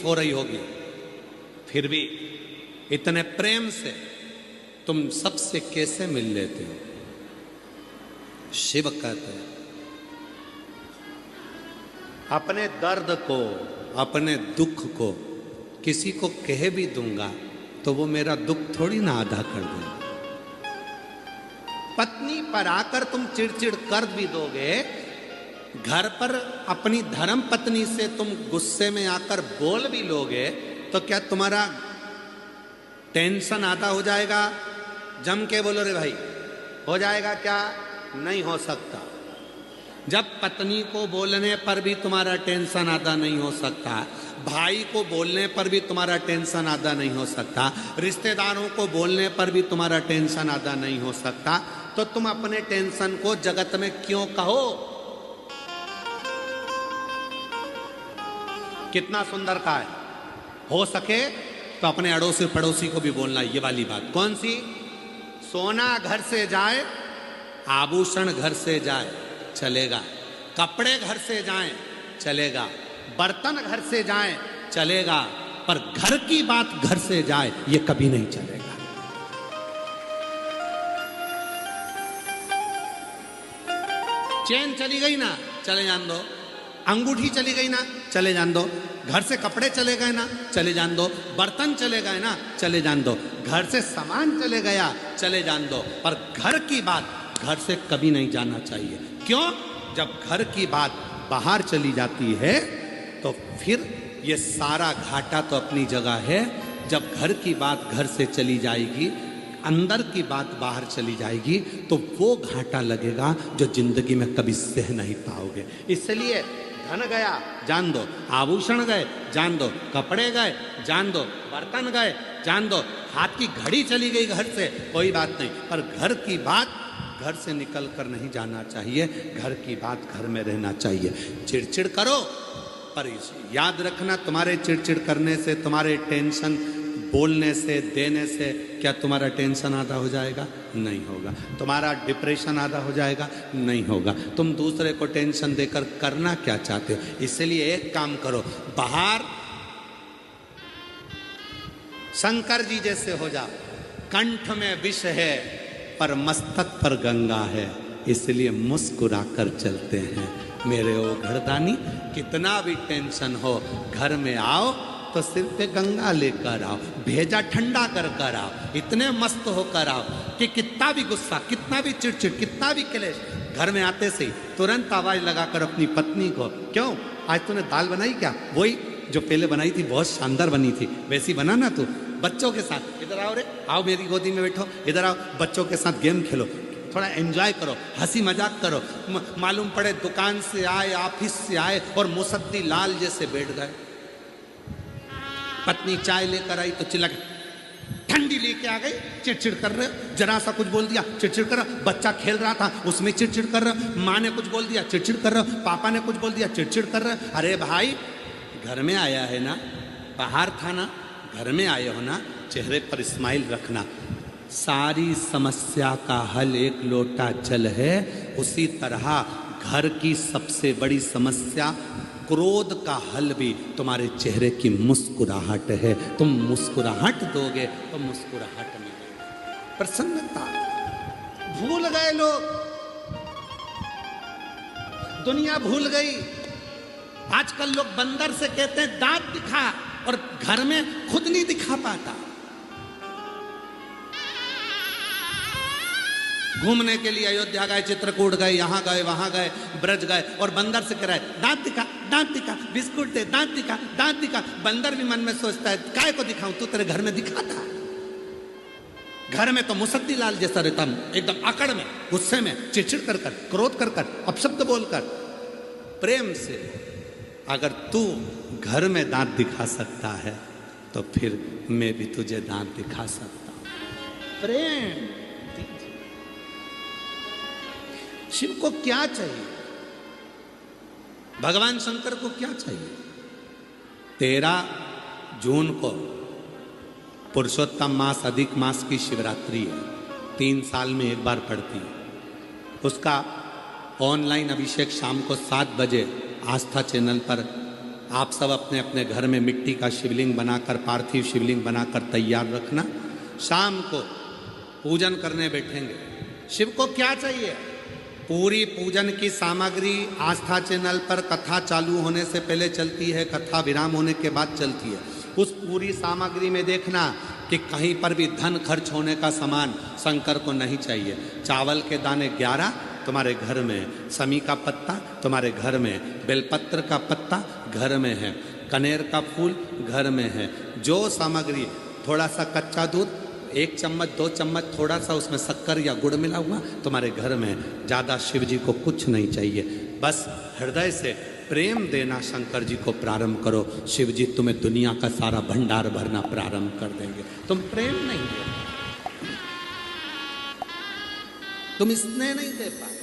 हो रही होगी, फिर भी इतने प्रेम से तुम सबसे कैसे मिल लेते हो? शिव कहते हैं अपने दर्द को, अपने दुख को किसी को कह भी दूंगा तो वो मेरा दुख थोड़ी ना आधा कर देगा। पत्नी पर आकर तुम चिड़चिड़ कर भी दोगे, घर पर अपनी धर्म पत्नी से तुम गुस्से में आकर बोल भी लोगे, तो क्या तुम्हारा टेंशन आधा हो जाएगा? जम के बोलो रे भाई, हो जाएगा क्या? नहीं हो सकता। जब पत्नी को बोलने पर भी तुम्हारा टेंशन आधा नहीं हो सकता, भाई को बोलने पर भी तुम्हारा टेंशन आधा नहीं हो सकता, रिश्तेदारों को बोलने पर भी तुम्हारा टेंशन आधा नहीं हो सकता, तो तुम अपने टेंशन को जगत में क्यों कहो? कितना सुंदर कहा है। हो सके तो अपने अड़ोसी पड़ोसी को भी बोलना ये वाली बात। कौन सी? सोना घर से जाए, आभूषण घर से जाए, चलेगा। कपड़े घर से जाएं, चलेगा। बर्तन घर से जाएं, चलेगा। पर घर की बात घर से जाए, ये कभी नहीं चलेगा। चेन चली गई ना, चले जान दो। अंगूठी चली गई ना, चले जान दो। घर से कपड़े चले गए ना, चले जान दो। बर्तन चले गए ना, चले जान दो। घर से सामान चले गया, चले जान दो। पर घर की बात घर से कभी नहीं जाना चाहिए। क्यों? जब घर की बात बाहर चली जाती है तो फिर ये सारा घाटा तो अपनी जगह है। जब घर की बात घर से चली जाएगी, अंदर की बात बाहर चली जाएगी, तो वो घाटा लगेगा जो जिंदगी में कभी सह नहीं पाओगे। इसलिए धन गया जान दो, आभूषण गए जान दो, कपड़े गए जान दो, बर्तन गए जान दो, हाथ की घड़ी चली गई घर से, कोई बात नहीं। पर घर की बात घर से निकल कर नहीं जाना चाहिए। घर की बात घर में रहना चाहिए। चिड़चिड़ करो, पर याद रखना, तुम्हारे चिड़चिड़ करने से, तुम्हारे टेंशन बोलने से, देने से क्या तुम्हारा टेंशन आधा हो जाएगा? नहीं होगा। तुम्हारा डिप्रेशन आधा हो जाएगा? नहीं होगा। तुम दूसरे को टेंशन देकर करना क्या चाहते हो? इसलिए एक काम करो, बाहर शंकर जी जैसे हो जाओ। कंठ में विष है पर मस्तक पर गंगा है, इसलिए मुस्कुरा कर चलते हैं। मेरे ओ घरदानी, कितना भी टेंशन हो, घर में आओ तो सिर पे गंगा लेकर आओ, भेजा ठंडा कर कर आओ, इतने मस्त होकर आओ कि कितना भी गुस्सा, कितना भी चिड़चिड़, कितना भी क्लेश, घर में आते से तुरंत आवाज लगाकर अपनी पत्नी को, क्यों आज तूने दाल बनाई क्या? वही जो पहले बनाई थी, बहुत शानदार बनी थी, वैसी बना ना तू। बच्चों के साथ इधर आओ रे, आओ मेरी गोदी में बैठो, इधर आओ, बच्चों के साथ गेम खेलो, थोड़ा एंजॉय करो, हंसी मजाक करो। मालूम पड़े दुकान से आए, ऑफिस से आए और मुसद्दी लाल जैसे बैठ गए। पत्नी चाय लेकर आई तो चिल्ला के, ठंडी लेके आ गई, चिड़चिड़ कर रहे हो, जरा सा कुछ बोल दिया चिड़चिड़ कर रहा। बच्चा खेल रहा था उसमें चिड़चिड़ कर रहा। माँ ने कुछ बोल दिया चिड़चिड़ कर रहा। पापा ने कुछ बोल दिया चिड़चिड़ कर रहा। अरे भाई, घर में आया है ना, बाहर था ना, घर में आए हो ना, चेहरे पर स्माइल रखना। सारी समस्या का हल एक लोटा जल है। उसी तरह घर की सबसे बड़ी समस्या क्रोध का हल भी तुम्हारे चेहरे की मुस्कुराहट है। तुम मुस्कुराहट दोगे तो मुस्कुराहट में प्रसन्नता। भूल गए लोग, दुनिया भूल गई। आजकल लोग बंदर से कहते हैं दांत दिखा, और घर में खुद नहीं दिखा पाता। घूमने के लिए अयोध्या गए, चित्रकूट गए, यहां गए, वहां गए, ब्रज गए, और बंदर से कह रहा है दांत दिखा, दांत दिखा, बिस्कुट दे, दांत दिखा, दांत दिखा। बंदर भी मन में सोचता है काय को दिखाऊं, तू तेरे घर में दिखाता। घर में तो मुसद्दी लाल जैसा रहता, एकदम अकड़ में, गुस्से में, चिड़चिड़ कर कर, क्रोध कर कर, अपशब्द बोलकर। प्रेम से अगर तू घर में दांत दिखा सकता है तो फिर मैं भी तुझे दांत दिखा सकता हूं। प्रेम। शिव को क्या चाहिए? भगवान शंकर को क्या चाहिए? 13 जून को पुरुषोत्तम मास, अधिक मास की शिवरात्रि है, 3 साल में एक बार पड़ती है। उसका ऑनलाइन अभिषेक शाम को 7 बजे आस्था चैनल पर आप सब अपने अपने घर में मिट्टी का शिवलिंग बनाकर, पार्थिव शिवलिंग बनाकर तैयार रखना। शाम को पूजन करने बैठेंगे। शिव को क्या चाहिए? पूरी पूजन की सामग्री आस्था चैनल पर कथा चालू होने से पहले चलती है, कथा विराम होने के बाद चलती है। उस पूरी सामग्री में देखना कि कहीं पर भी धन खर्च होने का सामान शंकर को नहीं चाहिए। चावल के दाने 11 तुम्हारे घर में, समी का पत्ता तुम्हारे घर में, बेलपत्र का पत्ता घर में है, कनेर का फूल घर में है। जो सामग्री, थोड़ा सा कच्चा दूध, 1 चम्मच 2 चम्मच, थोड़ा सा उसमें शक्कर या गुड़ मिला हुआ तुम्हारे घर में। ज़्यादा शिव जी को कुछ नहीं चाहिए, बस हृदय से प्रेम देना शंकर जी को प्रारंभ करो। शिव जी तुम्हें दुनिया का सारा भंडार भरना प्रारंभ कर देंगे। तुम प्रेम नहीं दे, तुम स्नेह नहीं दे पाए,